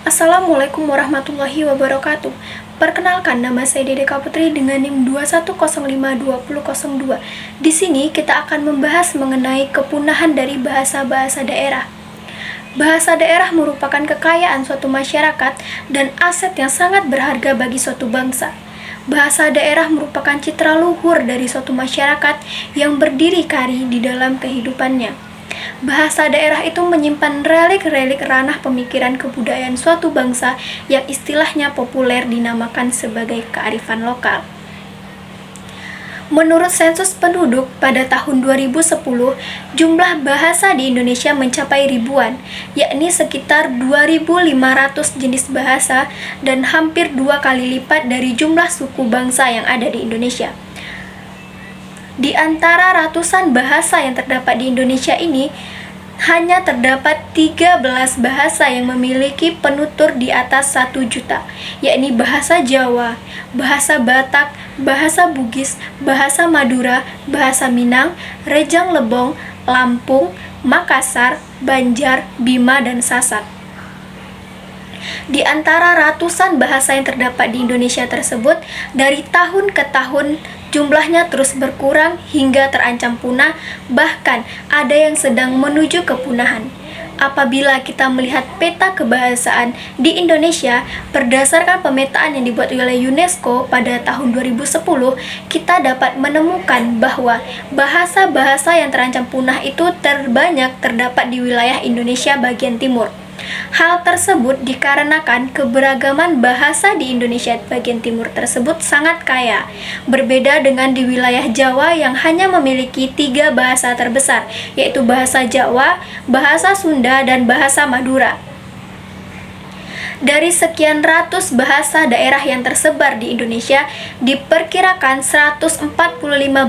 Assalamualaikum warahmatullahi wabarakatuh. Perkenalkan, nama saya Dedeka Putri dengan NIM 21052002. Di sini kita akan membahas mengenai kepunahan dari bahasa-bahasa daerah. Bahasa daerah merupakan kekayaan suatu masyarakat dan aset yang sangat berharga bagi suatu bangsa. Bahasa daerah merupakan citra luhur dari suatu masyarakat yang berdiri kari di dalam kehidupannya. Bahasa daerah itu menyimpan relik-relik ranah pemikiran kebudayaan suatu bangsa yang istilahnya populer dinamakan sebagai kearifan lokal. Menurut sensus penduduk pada tahun 2010, jumlah bahasa di Indonesia mencapai ribuan, yakni sekitar 2.500 jenis bahasa dan hampir 2 kali lipat dari jumlah suku bangsa yang ada di Indonesia. Di antara ratusan bahasa yang terdapat di Indonesia ini, hanya terdapat 13 bahasa yang memiliki penutur di atas 1 juta, yakni bahasa Jawa, bahasa Batak, bahasa Bugis, bahasa Madura, bahasa Minang, Rejang Lebong, Lampung, Makassar, Banjar, Bima, dan Sasak. Di antara ratusan bahasa yang terdapat di Indonesia tersebut, dari tahun ke tahun jumlahnya terus berkurang hingga terancam punah, bahkan ada yang sedang menuju kepunahan. Apabila kita melihat peta kebahasaan di Indonesia berdasarkan pemetaan yang dibuat oleh UNESCO pada tahun 2010, kita dapat menemukan bahwa bahasa-bahasa yang terancam punah itu terbanyak terdapat di wilayah Indonesia bagian timur. Hal tersebut dikarenakan keberagaman bahasa di Indonesia bagian timur tersebut sangat kaya, berbeda dengan di wilayah Jawa yang hanya memiliki 3 bahasa terbesar, yaitu bahasa Jawa, bahasa Sunda, dan bahasa Madura. Dari sekian ratus bahasa daerah yang tersebar di Indonesia, diperkirakan 145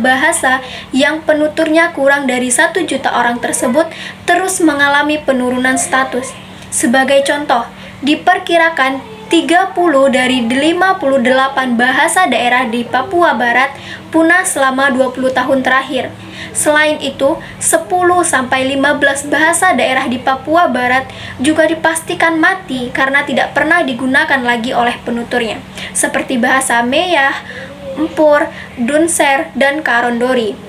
bahasa yang penuturnya kurang dari 1 juta orang tersebut terus mengalami penurunan status. Sebagai contoh, diperkirakan 30 dari 58 bahasa daerah di Papua Barat punah selama 20 tahun terakhir. Selain itu, 10-15 bahasa daerah di Papua Barat juga dipastikan mati karena tidak pernah digunakan lagi oleh penuturnya, seperti bahasa Meyah, Empur, Dunser, dan Karondori.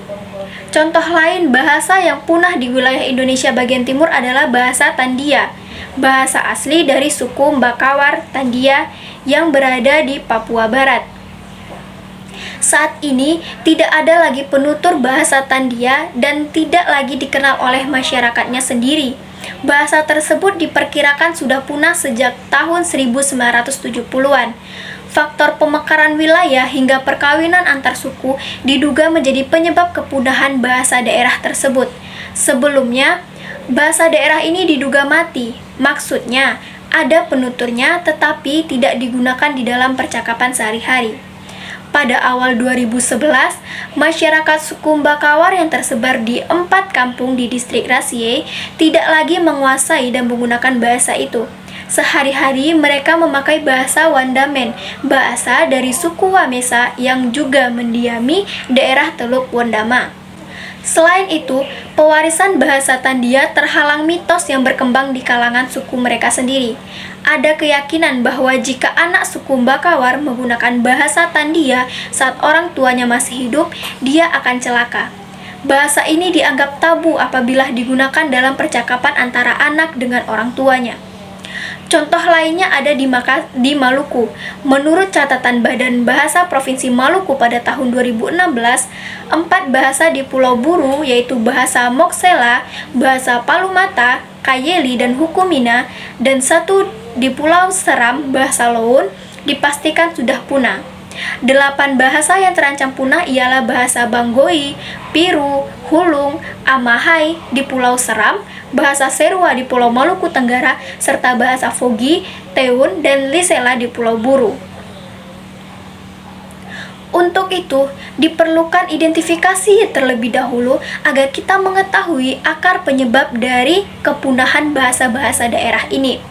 Contoh lain bahasa yang punah di wilayah Indonesia bagian timur adalah bahasa Tandia, bahasa asli dari suku Mbakawar Tandia yang berada di Papua Barat. Saat ini tidak ada lagi penutur bahasa Tandia dan tidak lagi dikenal oleh masyarakatnya sendiri. Bahasa tersebut diperkirakan sudah punah sejak tahun 1970-an. Faktor pemekaran wilayah hingga perkawinan antar suku diduga menjadi penyebab kepunahan bahasa daerah tersebut. Sebelumnya, bahasa daerah ini diduga mati. Maksudnya, ada penuturnya tetapi tidak digunakan di dalam percakapan sehari-hari. Pada awal 2011, masyarakat suku Mbakawar yang tersebar di 4 kampung di distrik Rasie tidak lagi menguasai dan menggunakan bahasa itu. Sehari-hari mereka memakai bahasa Wandamen, bahasa dari suku Wamesa yang juga mendiami daerah Teluk Wondama. Selain itu, pewarisan bahasa Tandia terhalang mitos yang berkembang di kalangan suku mereka sendiri. Ada keyakinan bahwa jika anak suku Mbakawar menggunakan bahasa Tandia saat orang tuanya masih hidup, dia akan celaka. Bahasa ini dianggap tabu apabila digunakan dalam percakapan antara anak dengan orang tuanya. Contoh lainnya ada di Maluku. Menurut catatan Badan Bahasa Provinsi Maluku pada tahun 2016, 4 bahasa di Pulau Buru yaitu bahasa Moksela, bahasa Palumata, Kayeli, dan Hukumina, dan 1 di Pulau Seram, bahasa Loun, dipastikan sudah punah. 8 bahasa yang terancam punah ialah bahasa Banggoi, Piru, Hulung, Amahai di Pulau Seram, bahasa Serua di Pulau Maluku Tenggara, serta bahasa Fogi, Teun, dan Lisela di Pulau Buru. Untuk itu, diperlukan identifikasi terlebih dahulu agar kita mengetahui akar penyebab dari kepunahan bahasa-bahasa daerah ini.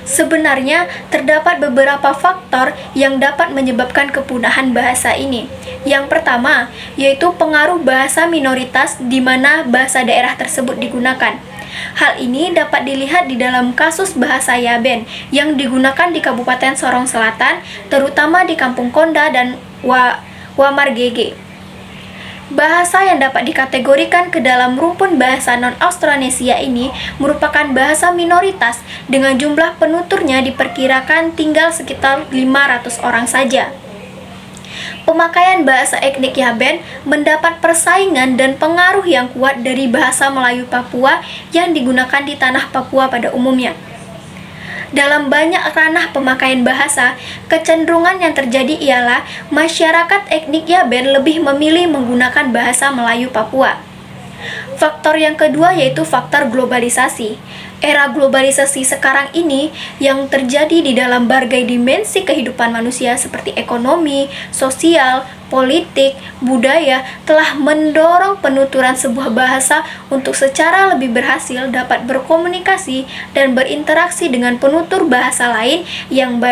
Sebenarnya, terdapat beberapa faktor yang dapat menyebabkan kepunahan bahasa ini. Yang pertama, yaitu pengaruh bahasa minoritas di mana bahasa daerah tersebut digunakan. Hal ini dapat dilihat di dalam kasus bahasa Yaben yang digunakan di Kabupaten Sorong Selatan, terutama di Kampung Konda dan Wamargege. Bahasa yang dapat dikategorikan ke dalam rumpun bahasa non-Austronesia ini merupakan bahasa minoritas dengan jumlah penuturnya diperkirakan tinggal sekitar 500 orang saja. Pemakaian bahasa etnik Yaben mendapat persaingan dan pengaruh yang kuat dari bahasa Melayu Papua yang digunakan di tanah Papua pada umumnya. Dalam banyak ranah pemakaian bahasa, kecenderungan yang terjadi ialah masyarakat etnik Yaben lebih memilih menggunakan bahasa Melayu Papua. Faktor yang kedua yaitu faktor globalisasi. Era globalisasi sekarang ini yang terjadi di dalam berbagai dimensi kehidupan manusia seperti ekonomi, sosial, politik, budaya telah mendorong penuturan sebuah bahasa untuk secara lebih berhasil dapat berkomunikasi dan berinteraksi dengan penutur bahasa lain yang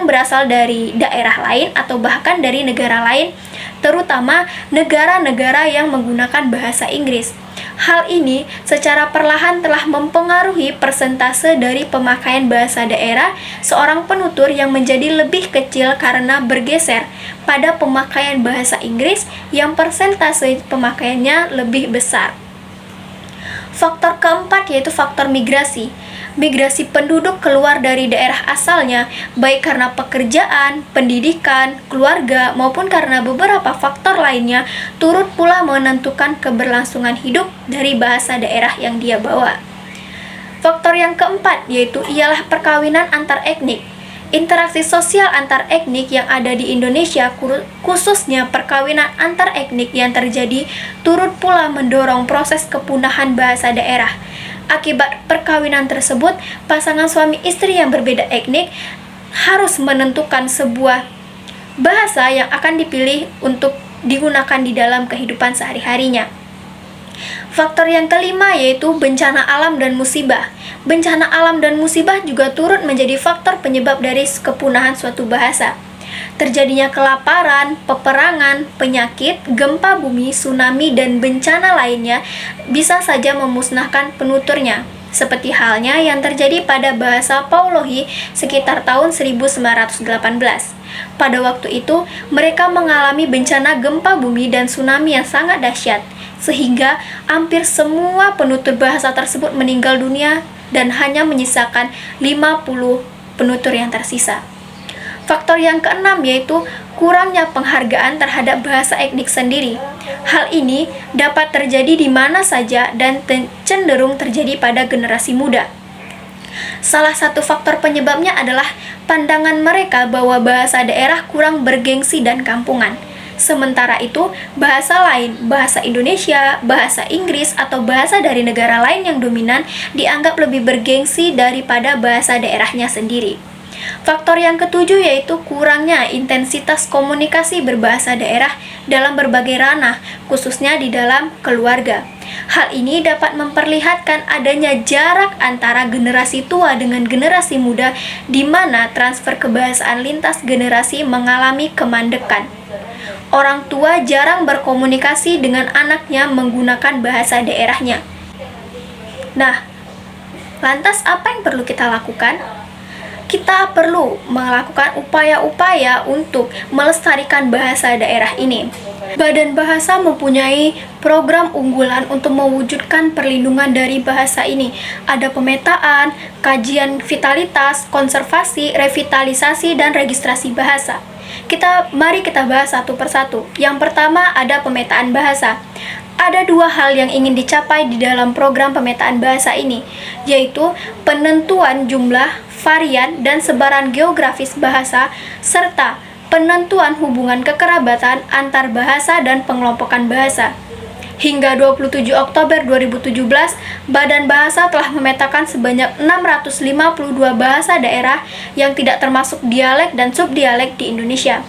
berasal dari daerah lain atau bahkan dari negara lain, terutama negara-negara yang menggunakan bahasa Inggris. Hal ini secara perlahan telah mempengaruhi persentase dari pemakaian bahasa daerah seorang penutur yang menjadi lebih kecil karena bergeser pada pemakaian bahasa Inggris yang persentase pemakaiannya lebih besar. Faktor keempat yaitu faktor migrasi. Migrasi penduduk keluar dari daerah asalnya, baik karena pekerjaan, pendidikan, keluarga, maupun karena beberapa faktor lainnya, turut pula menentukan keberlangsungan hidup dari bahasa daerah yang dia bawa. Faktor yang keempat yaitu ialah perkawinan antar etnik. Interaksi sosial antar etnik yang ada di Indonesia, khususnya perkawinan antar etnik yang terjadi, turut pula mendorong proses kepunahan bahasa daerah. Akibat perkawinan tersebut, pasangan suami istri yang berbeda etnik harus menentukan sebuah bahasa yang akan dipilih untuk digunakan di dalam kehidupan sehari-harinya. Faktor yang kelima yaitu bencana alam dan musibah. Bencana alam dan musibah juga turut menjadi faktor penyebab dari kepunahan suatu bahasa. Terjadinya kelaparan, peperangan, penyakit, gempa bumi, tsunami, dan bencana lainnya bisa saja memusnahkan penuturnya, seperti halnya yang terjadi pada bahasa Paulohi sekitar tahun 1918. Pada waktu itu, mereka mengalami bencana gempa bumi dan tsunami yang sangat dahsyat, sehingga hampir semua penutur bahasa tersebut meninggal dunia dan hanya menyisakan 50 penutur yang tersisa. Faktor yang keenam yaitu kurangnya penghargaan terhadap bahasa etnik sendiri. Hal ini dapat terjadi di mana saja dan cenderung terjadi pada generasi muda. Salah satu faktor penyebabnya adalah pandangan mereka bahwa bahasa daerah kurang bergengsi dan kampungan. Sementara itu, bahasa lain, bahasa Indonesia, bahasa Inggris, atau bahasa dari negara lain yang dominan dianggap lebih bergengsi daripada bahasa daerahnya sendiri. Faktor yang ketujuh yaitu kurangnya intensitas komunikasi berbahasa daerah dalam berbagai ranah, khususnya di dalam keluarga. Hal ini dapat memperlihatkan adanya jarak antara generasi tua dengan generasi muda, di mana transfer kebahasaan lintas generasi mengalami kemandekan. Orang tua jarang berkomunikasi dengan anaknya menggunakan bahasa daerahnya. Nah, lantas apa yang perlu kita lakukan? Kita perlu melakukan upaya-upaya untuk melestarikan bahasa daerah ini. Badan Bahasa mempunyai program unggulan untuk mewujudkan perlindungan dari bahasa ini. Ada pemetaan, kajian vitalitas, konservasi, revitalisasi, dan registrasi bahasa. Mari kita bahas satu persatu. Yang pertama ada pemetaan bahasa. Ada dua hal yang ingin dicapai di dalam program pemetaan bahasa ini, yaitu penentuan jumlah, varian, dan sebaran geografis bahasa, serta penentuan hubungan kekerabatan antar bahasa dan pengelompokan bahasa. Hingga 27 Oktober 2017, Badan Bahasa telah memetakan sebanyak 652 bahasa daerah yang tidak termasuk dialek dan subdialek di Indonesia.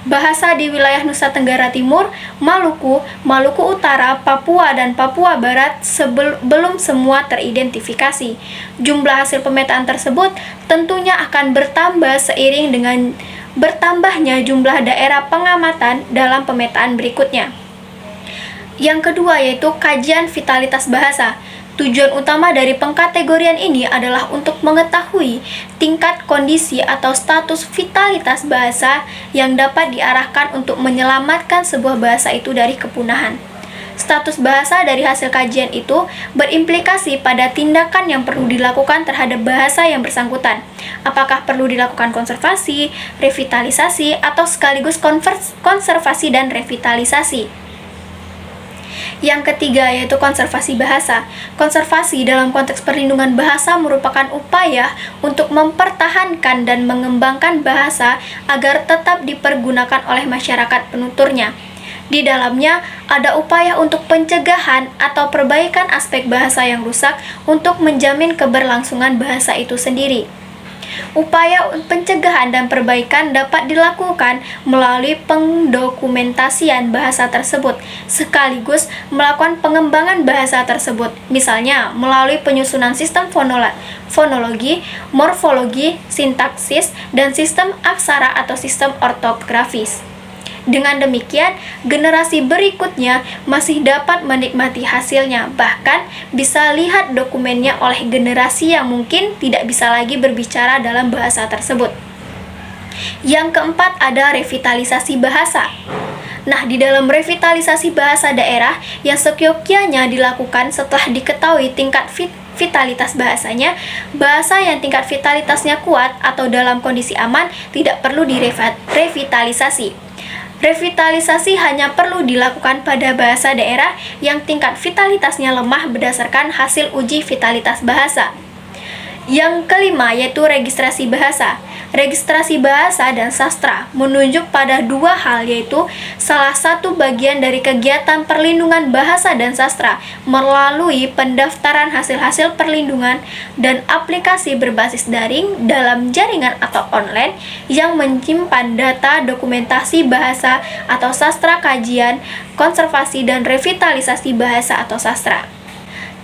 Bahasa di wilayah Nusa Tenggara Timur, Maluku, Maluku Utara, Papua, dan Papua Barat belum semua teridentifikasi. Jumlah hasil pemetaan tersebut tentunya akan bertambah seiring dengan bertambahnya jumlah daerah pengamatan dalam pemetaan berikutnya. Yang kedua yaitu kajian vitalitas bahasa. Tujuan utama dari pengkategorian ini adalah untuk mengetahui tingkat kondisi atau status vitalitas bahasa yang dapat diarahkan untuk menyelamatkan sebuah bahasa itu dari kepunahan. Status bahasa dari hasil kajian itu berimplikasi pada tindakan yang perlu dilakukan terhadap bahasa yang bersangkutan. Apakah perlu dilakukan konservasi, revitalisasi, atau sekaligus konservasi dan revitalisasi. Yang ketiga yaitu konservasi bahasa. Konservasi dalam konteks perlindungan bahasa merupakan upaya untuk mempertahankan dan mengembangkan bahasa agar tetap dipergunakan oleh masyarakat penuturnya. Di dalamnya ada upaya untuk pencegahan atau perbaikan aspek bahasa yang rusak untuk menjamin keberlangsungan bahasa itu sendiri. Upaya pencegahan dan perbaikan dapat dilakukan melalui pendokumentasian bahasa tersebut, sekaligus melakukan pengembangan bahasa tersebut, misalnya melalui penyusunan sistem fonologi, morfologi, sintaksis, dan sistem aksara atau sistem ortografis. Dengan demikian, generasi berikutnya masih dapat menikmati hasilnya, bahkan bisa lihat dokumennya oleh generasi yang mungkin tidak bisa lagi berbicara dalam bahasa tersebut. Yang keempat ada revitalisasi bahasa. Nah, di dalam revitalisasi bahasa daerah yang seyogyanya dilakukan setelah diketahui tingkat vitalitas bahasanya, bahasa yang tingkat vitalitasnya kuat atau dalam kondisi aman tidak perlu direvitalisasi. Revitalisasi hanya perlu dilakukan pada bahasa daerah yang tingkat vitalitasnya lemah berdasarkan hasil uji vitalitas bahasa. Yang kelima yaitu registrasi bahasa. Registrasi bahasa dan sastra menunjuk pada dua hal, yaitu salah satu bagian dari kegiatan perlindungan bahasa dan sastra melalui pendaftaran hasil-hasil perlindungan dan aplikasi berbasis daring dalam jaringan atau online yang menyimpan data dokumentasi bahasa atau sastra, kajian, konservasi, dan revitalisasi bahasa atau sastra.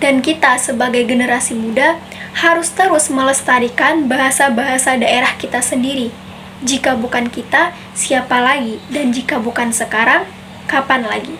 Dan kita sebagai generasi muda harus terus melestarikan bahasa-bahasa daerah kita sendiri. Jika bukan kita, siapa lagi? Dan jika bukan sekarang, kapan lagi?